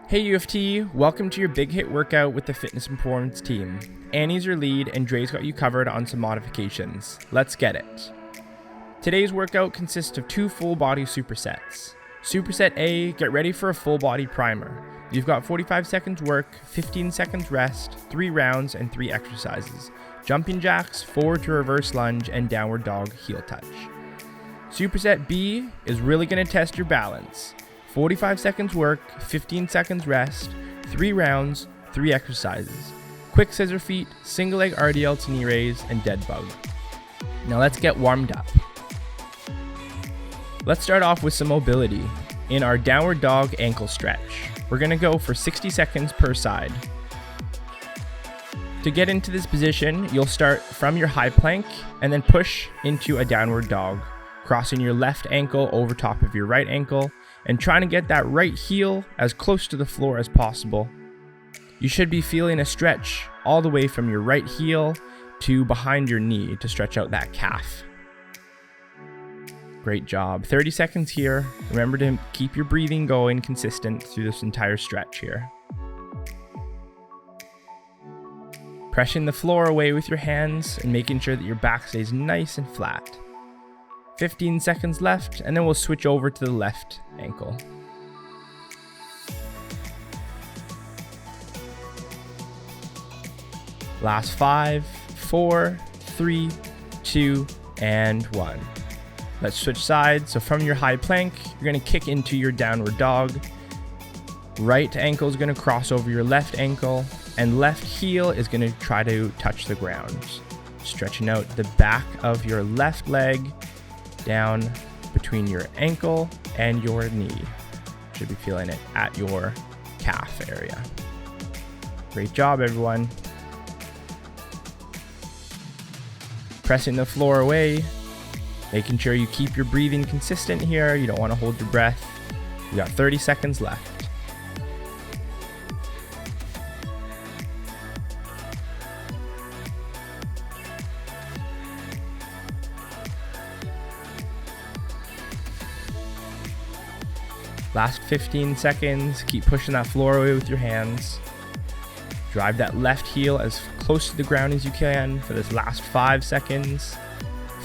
Hey UFT, welcome to your big hit workout with the Fitness and Performance team. Annie's your lead and Dre's got you covered on some modifications. Let's get it. Today's workout consists of 2 full body supersets. Superset A, get ready for a full body primer. You've got 45 seconds work, 15 seconds rest, 3 rounds and 3 exercises. Jumping jacks, forward to reverse lunge, and downward dog heel touch. Superset B is really going to test your balance. 45 seconds work, 15 seconds rest, 3 rounds, 3 exercises. Quick scissor feet, single leg RDL to knee raise, and dead bug. Now let's get warmed up. Let's start off with some mobility. In our downward dog ankle stretch, we're going to go for 60 seconds per side. To get into this position, you'll start from your high plank and then push into a downward dog, crossing your left ankle over top of your right ankle and trying to get that right heel as close to the floor as possible. You should be feeling a stretch all the way from your right heel to behind your knee to stretch out that calf. Great job. 30 seconds here. Remember to keep your breathing going consistent through this entire stretch here. Pressing the floor away with your hands and making sure that your back stays nice and flat. 15 seconds left, and then we'll switch over to the left ankle. Last 5, 4, 3, 2, and 1. Let's switch sides. So from your high plank, you're going to kick into your downward dog. Right ankle is going to cross over your left ankle, and left heel is going to try to touch the ground. Stretching out the back of your left leg down between your ankle and your knee. Should be feeling it at your calf area. Great job, everyone. Pressing the floor away, making sure you keep your breathing consistent here. You don't want to hold your breath. You got 30 seconds left. Last 15 seconds, keep pushing that floor away with your hands. Drive that left heel as close to the ground as you can for this last 5 seconds.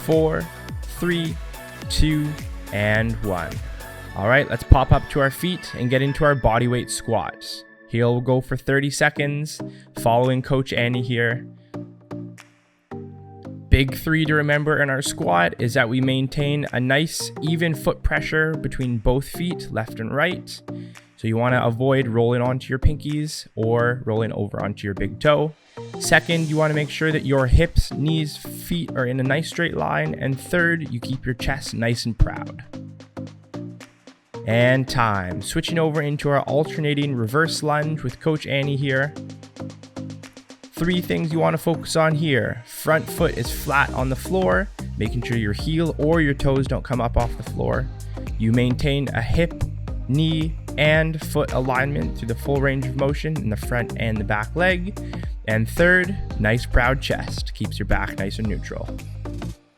4, 3, 2, and 1. All right, let's pop up to our feet and get into our bodyweight squats. Heel will go for 30 seconds, following Coach Annie here. Big 3 to remember in our squat is that we maintain a nice even foot pressure between both feet, left and right. So you want to avoid rolling onto your pinkies or rolling over onto your big toe. Second, you want to make sure that your hips, knees, feet are in a nice straight line. And third, you keep your chest nice and proud. And time. Switching over into our alternating reverse lunge with Coach Annie here. 3 things you want to focus on here. Front foot is flat on the floor, making sure your heel or your toes don't come up off the floor. You maintain a hip, knee, and foot alignment through the full range of motion in the front and the back leg. And third, nice proud chest. Keeps your back nice and neutral.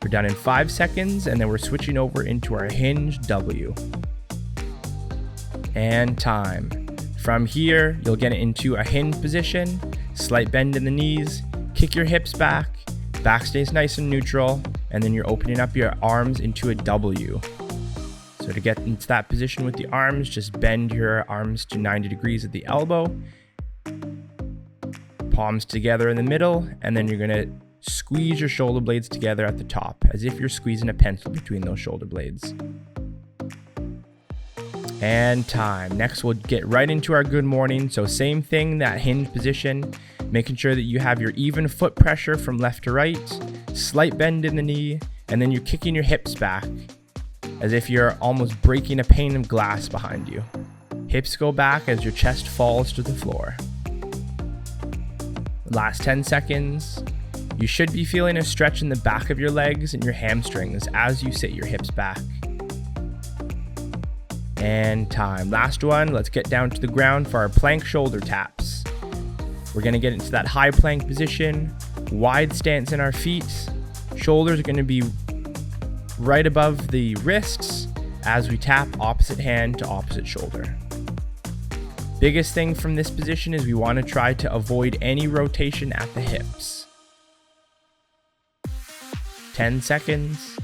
We're done in 5 seconds, and then we're switching over into our hinge W. And time. From here, you'll get into a hinge position. Slight bend in the knees, kick your hips back stays nice and neutral, and then you're opening up your arms into a W. So to get into that position with the arms, just bend your arms to 90 degrees at the elbow, palms together in the middle, and then you're gonna squeeze your shoulder blades together at the top, as if you're squeezing a pencil between those shoulder blades. And time. Next, we'll get right into our good morning. So same thing, that hinge position, making sure that you have your even foot pressure from left to right, slight bend in the knee, and then you're kicking your hips back as if you're almost breaking a pane of glass behind you. Hips go back as your chest falls to the floor. Last 10 seconds. You should be feeling a stretch in the back of your legs and your hamstrings as you sit your hips back. And time. Last one, let's get down to the ground for our plank shoulder taps. We're gonna get into that high plank position, wide stance in our feet. Shoulders are gonna be right above the wrists as we tap opposite hand to opposite shoulder. Biggest thing from this position is we want to try to avoid any rotation at the hips. 10 seconds.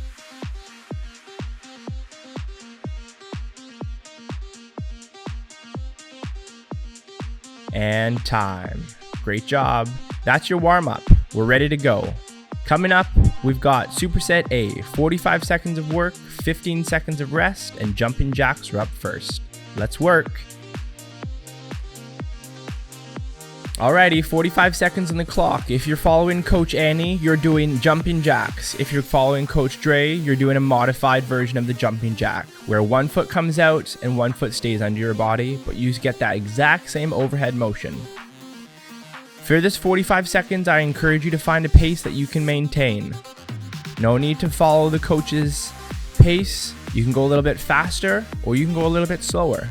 And time. Great job. That's your warm-up. We're ready to go. Coming up, we've got superset A, 45 seconds of work, 15 seconds of rest, and jumping jacks are up first. Let's work. Alrighty, 45 seconds on the clock. If you're following Coach Annie, you're doing jumping jacks. If you're following Coach Dre, you're doing a modified version of the jumping jack, where one foot comes out and one foot stays under your body, but you get that exact same overhead motion. For this 45 seconds, I encourage you to find a pace that you can maintain. No need to follow the coach's pace. You can go a little bit faster or you can go a little bit slower.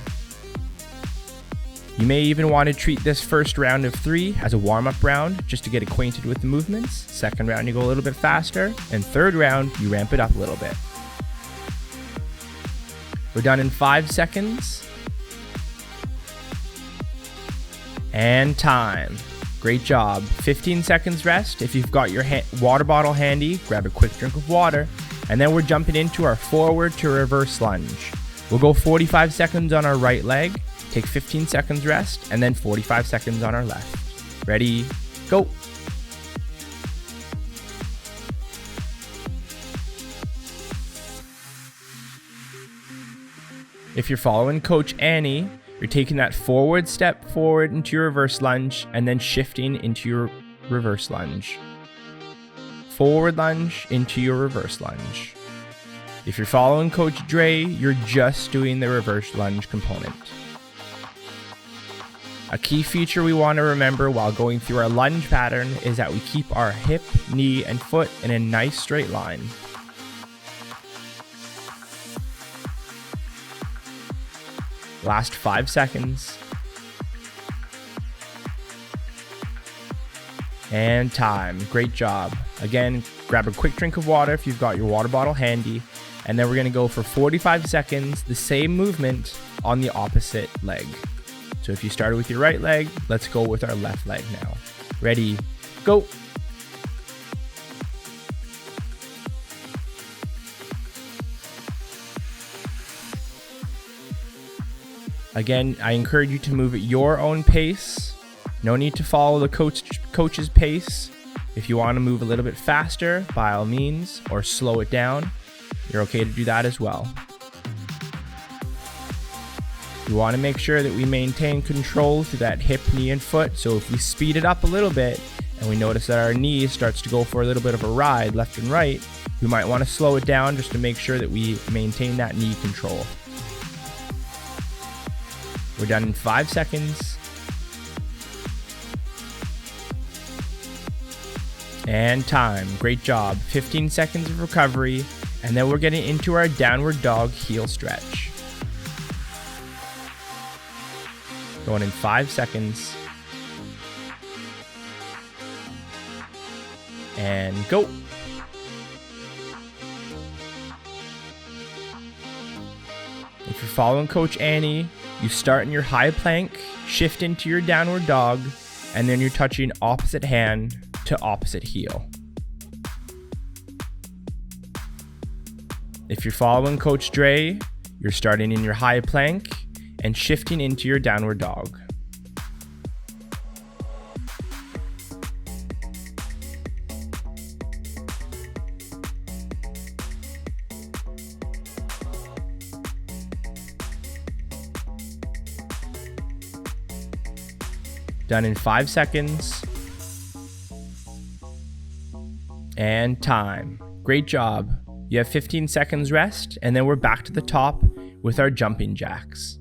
You may even want to treat this first round of 3 as a warm-up round just to get acquainted with the movements. Second round, you go a little bit faster. And third round, you ramp it up a little bit. We're done in 5 seconds. And time. Great job. 15 seconds rest. If you've got your water bottle handy, grab a quick drink of water. And then we're jumping into our forward to reverse lunge. We'll go 45 seconds on our right leg, take 15 seconds rest, and then 45 seconds on our left. Ready, go. If you're following Coach Annie, you're taking that forward step forward into your reverse lunge and then shifting into your reverse lunge. Forward lunge into your reverse lunge. If you're following Coach Dre, you're just doing the reverse lunge component. A key feature we want to remember while going through our lunge pattern is that we keep our hip, knee, and foot in a nice straight line. Last 5 seconds. And time. Great job. Again, grab a quick drink of water if you've got your water bottle handy. And then we're going to go for 45 seconds, the same movement on the opposite leg. So if you started with your right leg, let's go with our left leg now. Ready, go. Again, I encourage you to move at your own pace. No need to follow the coach's pace. If you want to move a little bit faster, by all means, or slow it down, you're okay to do that as well. We want to make sure that we maintain control through that hip, knee, and foot. So if we speed it up a little bit and we notice that our knee starts to go for a little bit of a ride left and right, we might want to slow it down just to make sure that we maintain that knee control. We're done in 5 seconds. And time. Great job. 15 seconds of recovery. And then we're getting into our downward dog heel stretch. Going in 5 seconds. And go. If you're following Coach Annie, you start in your high plank, shift into your downward dog, and then you're touching opposite hand to opposite heel. If you're following Coach Dre, you're starting in your high plank and shifting into your downward dog. Done in 5 seconds. And time. Great job. You have 15 seconds rest, and then we're back to the top with our jumping jacks.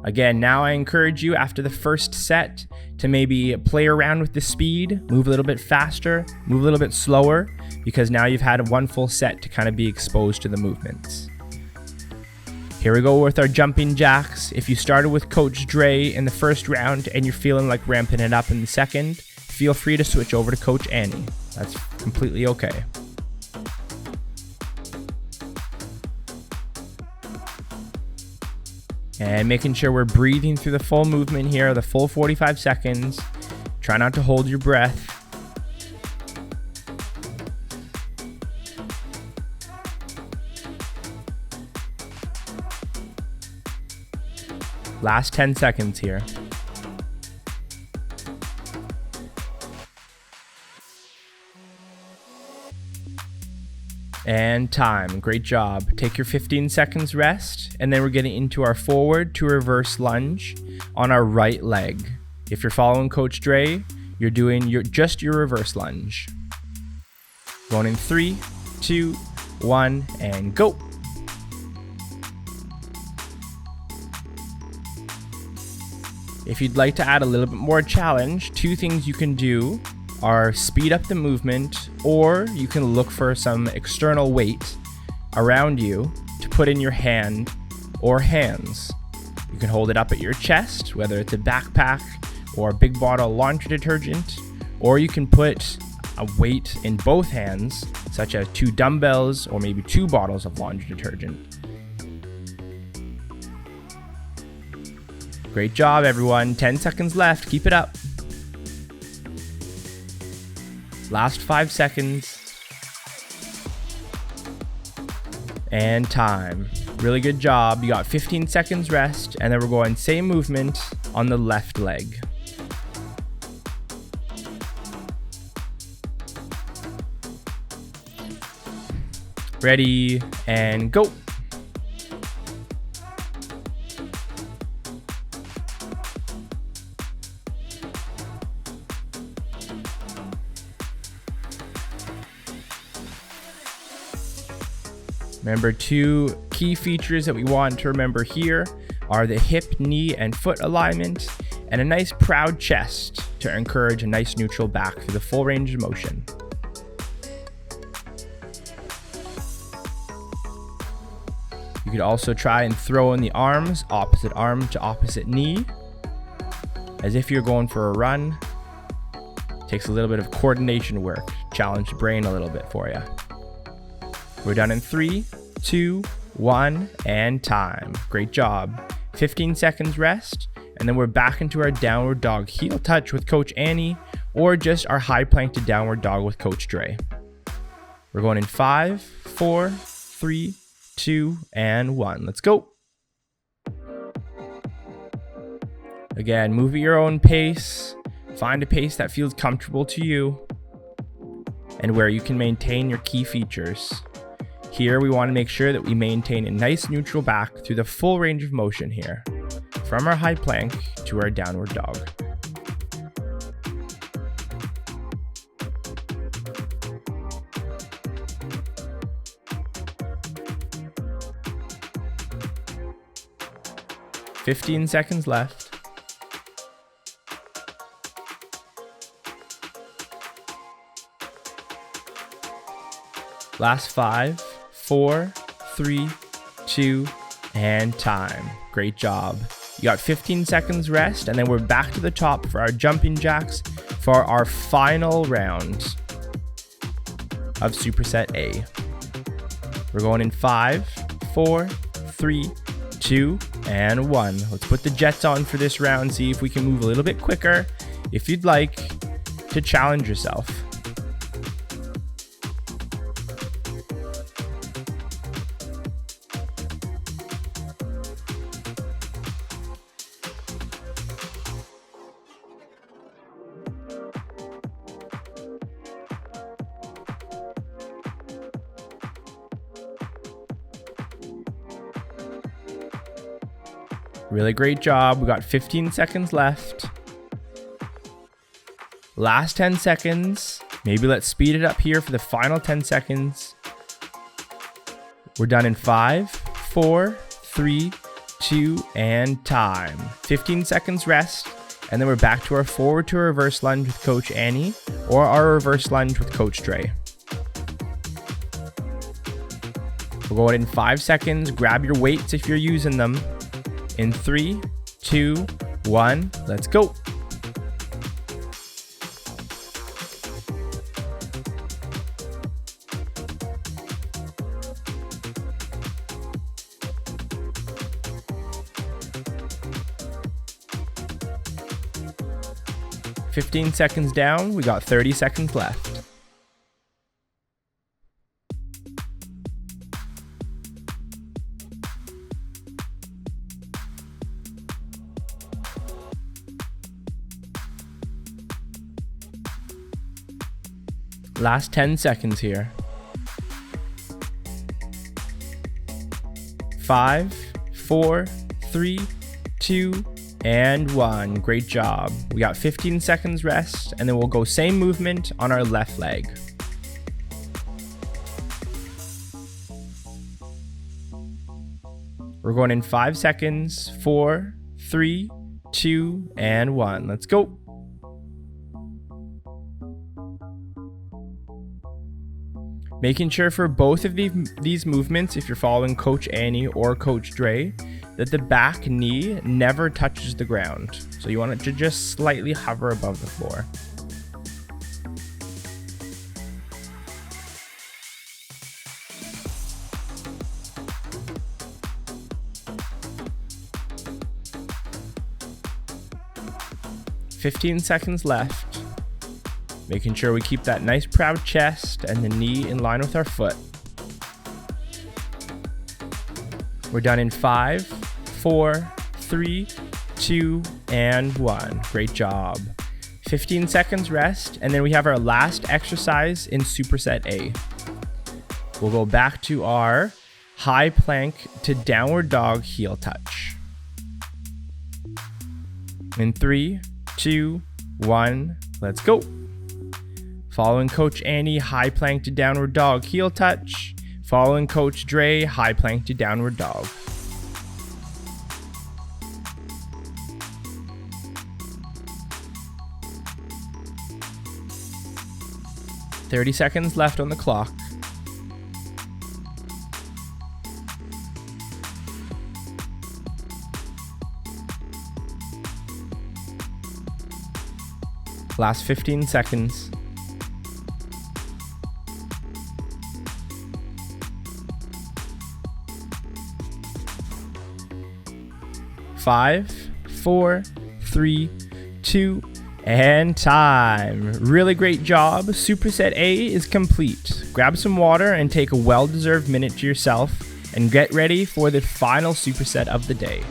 Again, now I encourage you after the first set to maybe play around with the speed, move a little bit faster, move a little bit slower, because now you've had one full set to kind of be exposed to the movements. Here we go with our jumping jacks. If you started with Coach Dre in the first round and you're feeling like ramping it up in the second, feel free to switch over to Coach Annie. That's completely okay. And making sure we're breathing through the full movement here, the full 45 seconds. Try not to hold your breath. Last 10 seconds here. And time. Great job. Take your 15 seconds rest, and then we're getting into our forward to reverse lunge on our right leg. If you're following Coach Dre, you're doing your reverse lunge. Going in 3, 2, 1, and go. If you'd like to add a little bit more challenge, 2 things you can do are speed up the movement, or you can look for some external weight around you to put in your hand or hands. You can hold it up at your chest, whether it's a backpack or a big bottle of laundry detergent, or you can put a weight in both hands, such as 2 dumbbells or maybe 2 bottles of laundry detergent. Great job, everyone. 10 seconds left. Keep it up. Last 5 seconds. And time. Really good job. You got 15 seconds rest, and then we're going same movement on the left leg. Ready, and go. Remember, 2 key features that we want to remember here are the hip, knee, and foot alignment, and a nice proud chest to encourage a nice neutral back through the full range of motion. You could also try and throw in the arms, opposite arm to opposite knee, as if you're going for a run. Takes a little bit of coordination work, challenge the brain a little bit for you. We're done in 3, 2, 1, and time. Great job. 15 seconds rest, and then we're back into our downward dog heel touch with Coach Annie, or just our high plank to downward dog with Coach Dre. We're going in 5, 4, 3, 2, and 1. Let's go. Again, move at your own pace. Find a pace that feels comfortable to you and where you can maintain your key features. Here, we want to make sure that we maintain a nice neutral back through the full range of motion here, from our high plank to our downward dog. "15 seconds left. Last 5, 4, 3, 2, and time. Great job. You got 15 seconds rest, and then we're back to the top for our jumping jacks for our final round of Superset A. We're going in 5, 4, 3, 2, and 1. Let's put the jets on for this round, see if we can move a little bit quicker if you'd like to challenge yourself. Really great job. We got 15 seconds left. Last 10 seconds. Maybe let's speed it up here for the final 10 seconds. We're done in 5, 4, 3, 2, and time. 15 seconds rest. And then we're back to our forward to reverse lunge with Coach Annie, or our reverse lunge with Coach Dre. We'll go ahead in 5 seconds. Grab your weights if you're using them. In 3, 2, 1, let's go. 15 seconds down, we got 30 seconds left. Last 10 seconds here. 5, 4, 3, 2, and 1. Great job. We got 15 seconds rest, and then we'll go same movement on our left leg. We're going in 5 seconds. 4, 3, 2, and 1. Let's go. Making sure for both of these movements, if you're following Coach Annie or Coach Dre, that the back knee never touches the ground. So you want it to just slightly hover above the floor. "15 seconds left. Making sure we keep that nice proud chest and the knee in line with our foot. We're done in 5, 4, 3, 2, and 1. Great job. 15 seconds rest, and then we have our last exercise in superset A. We'll go back to our high plank to downward dog heel touch. In 3, 2, 1, let's go. Following Coach Annie, high plank to downward dog heel touch. Following Coach Dre, high plank to downward dog. "30 seconds left on the clock. Last 15 seconds. 5, 4, 3, 2, and time. Really great job. Superset A is complete. Grab some water and take a well-deserved minute to yourself and get ready for the final superset of the day.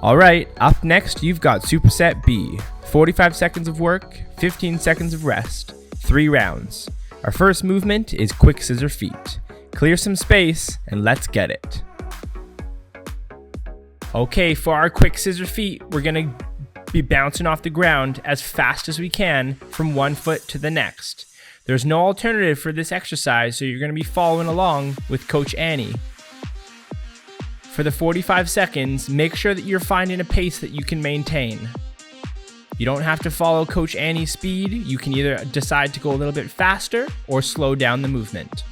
Alright, up next you've got Superset B. 45 seconds of work, 15 seconds of rest, 3 rounds. Our first movement is quick scissor feet. Clear some space and let's get it. Okay, for our quick scissor feet, we're gonna be bouncing off the ground as fast as we can from one foot to the next. There's no alternative for this exercise, so you're gonna be following along with Coach Annie. For the 45 seconds, make sure that you're finding a pace that you can maintain. You don't have to follow Coach Annie's speed. You can either decide to go a little bit faster or slow down the movement.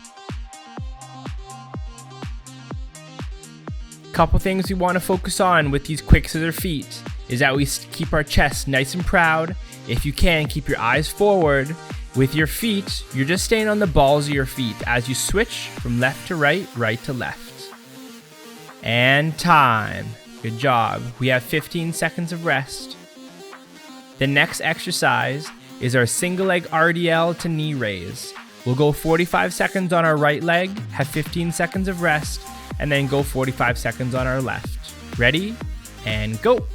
Couple things we want to focus on with these quick scissor feet is that we keep our chest nice and proud. If you can, keep your eyes forward. With your feet, you're just staying on the balls of your feet as you switch from left to right, right to left. And time. Good job. We have 15 seconds of rest. The next exercise is our single leg RDL to knee raise. We'll go 45 seconds on our right leg, have 15 seconds of rest, and then go 45 seconds on our left. Ready? And go.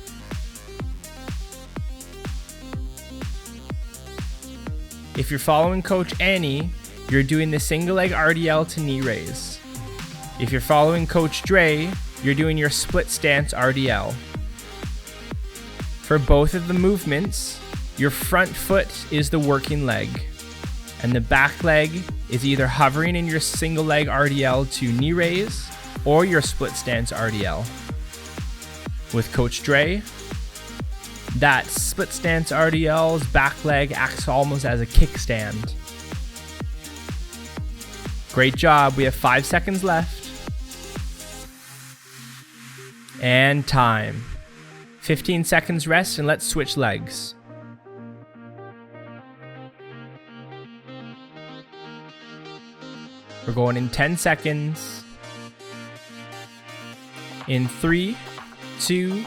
If you're following Coach Annie, you're doing the single leg RDL to knee raise. If you're following Coach Dre, you're doing your split stance RDL. For both of the movements, your front foot is the working leg, and the back leg is either hovering in your single leg RDL to knee raise or your split stance RDL. With Coach Dre, that split stance RDL's back leg acts almost as a kickstand. Great job. We have 5 seconds left. And time. 15 seconds rest, and let's switch legs. We're going in 10 seconds. In 3, 2,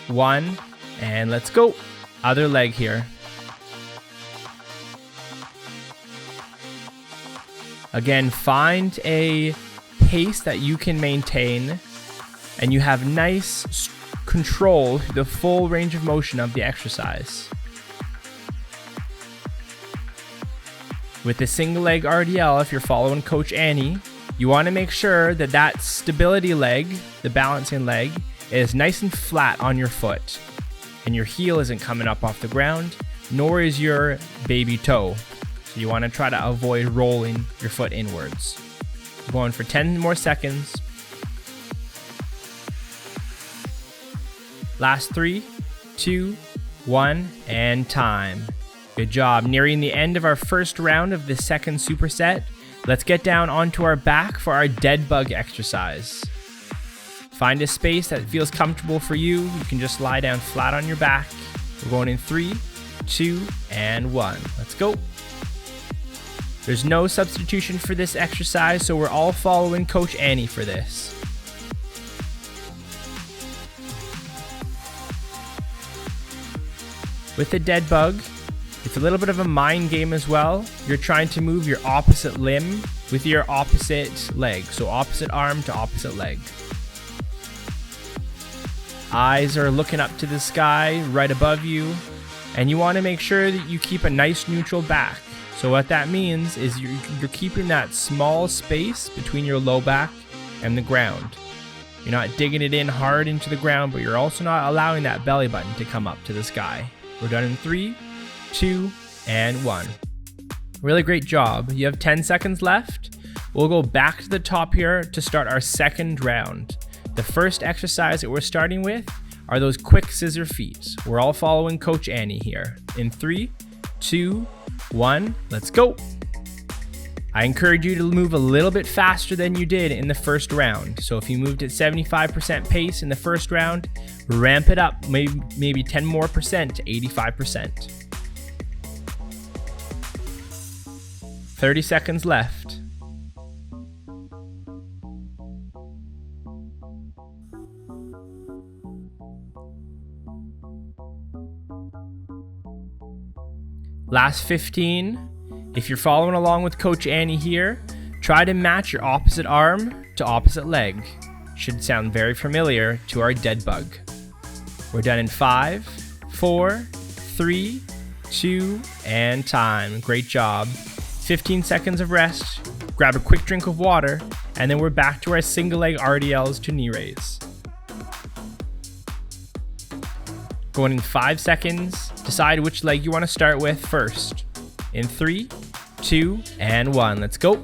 1, and let's go. Other leg here. Again, find a pace that you can maintain and you have nice control through the full range of motion of the exercise. With the single leg RDL, if you're following Coach Annie, you want to make sure that that stability leg, the balancing leg, is nice and flat on your foot, and your heel isn't coming up off the ground, nor is your baby toe. So you want to try to avoid rolling your foot inwards. We're going for 10 more seconds. Last 3, 2, 1, and time. Good job. Nearing the end of our first round of the second superset, let's get down onto our back for our dead bug exercise. Find a space that feels comfortable for you. You can just lie down flat on your back. We're going in 3, 2, and 1. Let's go. There's no substitution for this exercise, so we're all following Coach Annie for this. With the dead bug, it's a little bit of a mind game as well. You're trying to move your opposite limb with your opposite leg, so opposite arm to opposite leg. Eyes are looking up to the sky right above you, and you want to make sure that you keep a nice neutral back. So what that means is you're keeping that small space between your low back and the ground. You're not digging it in hard into the ground, but you're also not allowing that belly button to come up to the sky. We're done in 3, 2, and 1. Really great job. You have 10 seconds left. We'll go back to the top here to start our second round. The first exercise that we're starting with are those quick scissor feet. We're all following Coach Annie here. In 3, 2, 1, let's go. I encourage you to move a little bit faster than you did in the first round. So if you moved at 75% pace in the first round, ramp it up maybe 10 more percent to 85%. 30 seconds left. Last 15. If you're following along with Coach Annie here, try to match your opposite arm to opposite leg. Should sound very familiar to our dead bug. We're done in 5, 4, 3, 2, and time. Great job. 15 seconds of rest. Grab a quick drink of water, and then we're back to our single leg RDLs to knee raise. Going in 5 seconds, decide which leg you want to start with first. In 3, 2, and 1. Let's go.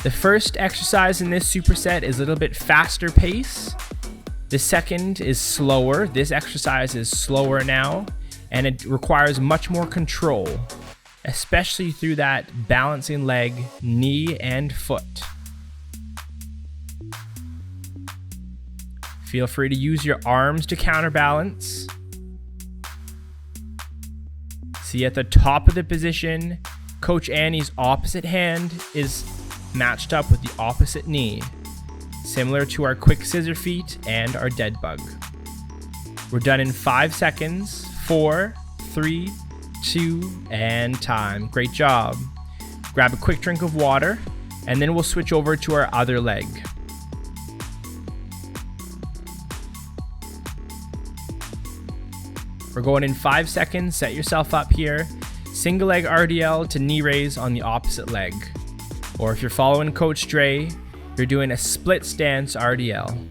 The first exercise in this superset is a little bit faster pace. The second is slower. This exercise is slower now, and it requires much more control, especially through that balancing leg, knee, and foot. Feel free to use your arms to counterbalance. See, at the top of the position, Coach Annie's opposite hand is matched up with the opposite knee, similar to our quick scissor feet and our dead bug. We're done in 5 seconds. 4, 3, 2, and time. Great job. Grab a quick drink of water, and then we'll switch over to our other leg. We're going in 5 seconds. Set yourself up here. single leg RDL to knee raise on the opposite leg. Or if you're following Coach Dre, you're doing a split stance RDL.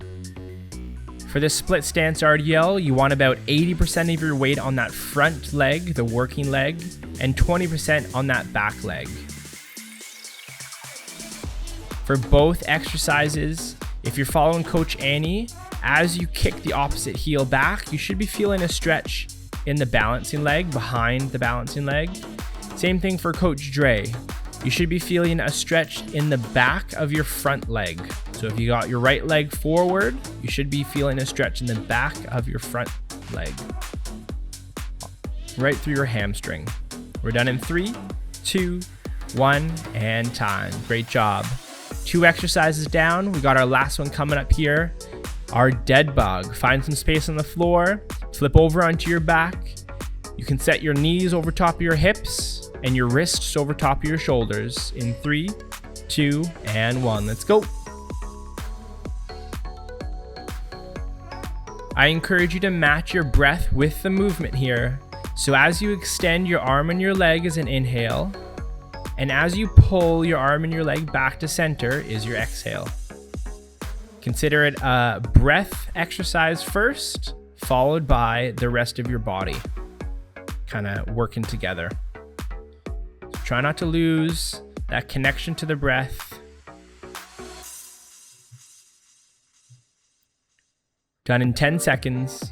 For this split stance RDL, you want about 80% of your weight on that front leg, the working leg, and 20% on that back leg. For both exercises, if you're following Coach Annie, as you kick the opposite heel back, you should be feeling a stretch in the balancing leg, behind the balancing leg. Same thing for Coach Dre. You should be feeling a stretch in the back of your front leg. So if you got your right leg forward, you should be feeling a stretch in the back of your front leg, right through your hamstring. We're done in 3, 2, 1, and time. Great job. 2 exercises down. We got our last one coming up here. Our dead bug. Find some space on the floor, flip over onto your back. You can set your knees over top of your hips and your wrists over top of your shoulders in 3, 2, and 1. Let's go. I encourage you to match your breath with the movement here. So as you extend your arm and your leg is an inhale, and as you pull your arm and your leg back to center is your exhale. Consider it a breath exercise first, followed by the rest of your body, kind of working together. So try not to lose that connection to the breath. Done in 10 seconds.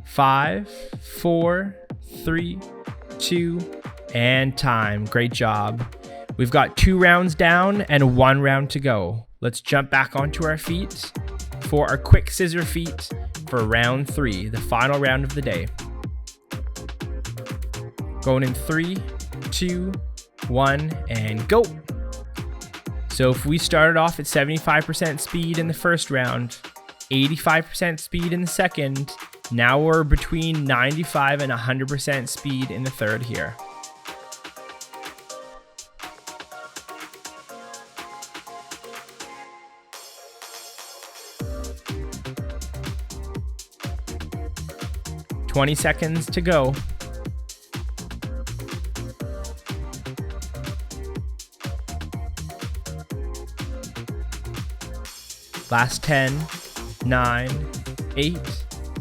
5, 4, 3, 2, and time. Great job. We've got 2 rounds down and 1 round to go. Let's jump back onto our feet for our quick scissor feet for round 3, the final round of the day. Going in 3, 2, 1, and go. So if we started off at 75% speed in the first round, 85% speed in the second, now we're between 95 and 100% speed in the third here. "20 seconds to go. Last 10, 9, 8,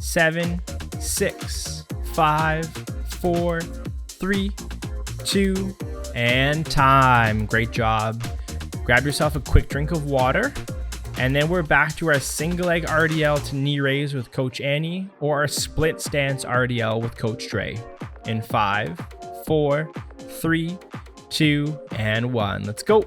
7, 6, 5, 4, 3, 2, and time. Great job. Grab yourself a quick drink of water, and then we're back to our single leg RDL to knee raise with Coach Annie, or our split stance RDL with Coach Dre. In 5, 4, 3, 2, and 1. Let's go.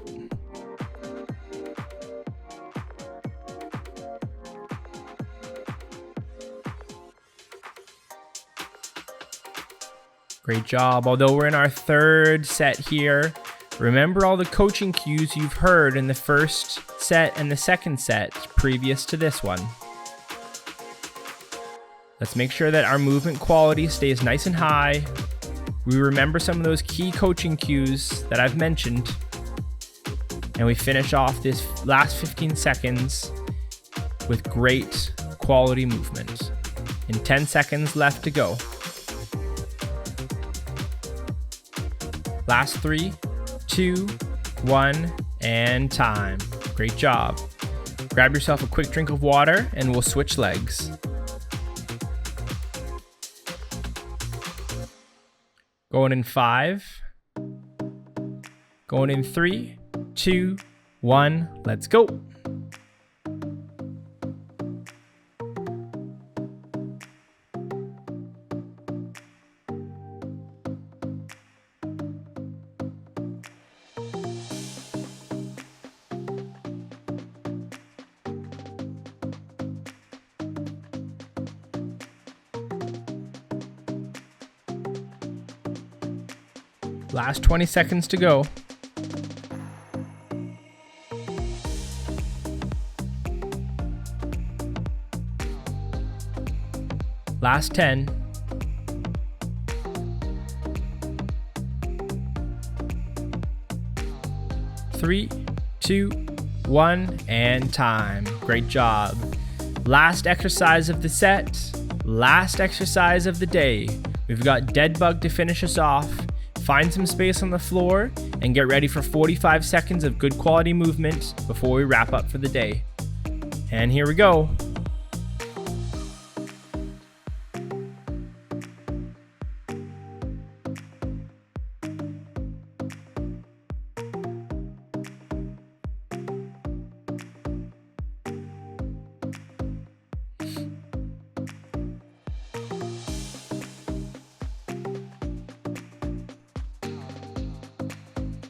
Great job. Although we're in our third set here, remember all the coaching cues you've heard in the first set and the second set previous to this one. Let's make sure that our movement quality stays nice and high. We remember some of those key coaching cues that I've mentioned, and we finish off this last 15 seconds with great quality movement. In 10 seconds left to go. Last 3, 2, 1, and time. Great job. Grab yourself a quick drink of water and we'll switch legs. Going in 5. Going in 3, 2, 1. Let's go. Last 20 seconds to go. Last 10. 3, 2, 1, and time. Great job. Last exercise of the set. Last exercise of the day. We've got dead bug to finish us off. Find some space on the floor and get ready for 45 seconds of good quality movement before we wrap up for the day. And here we go.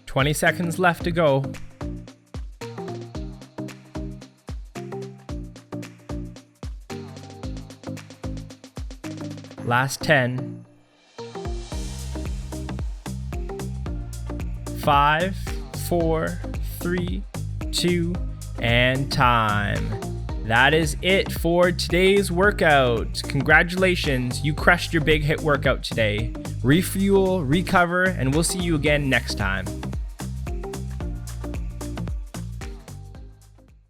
"20 seconds left to go. Last 10. 5, 4, 3, 2, and time. That is it for today's workout. Congratulations, you crushed your big hit workout today. Refuel, recover, and we'll see you again next time.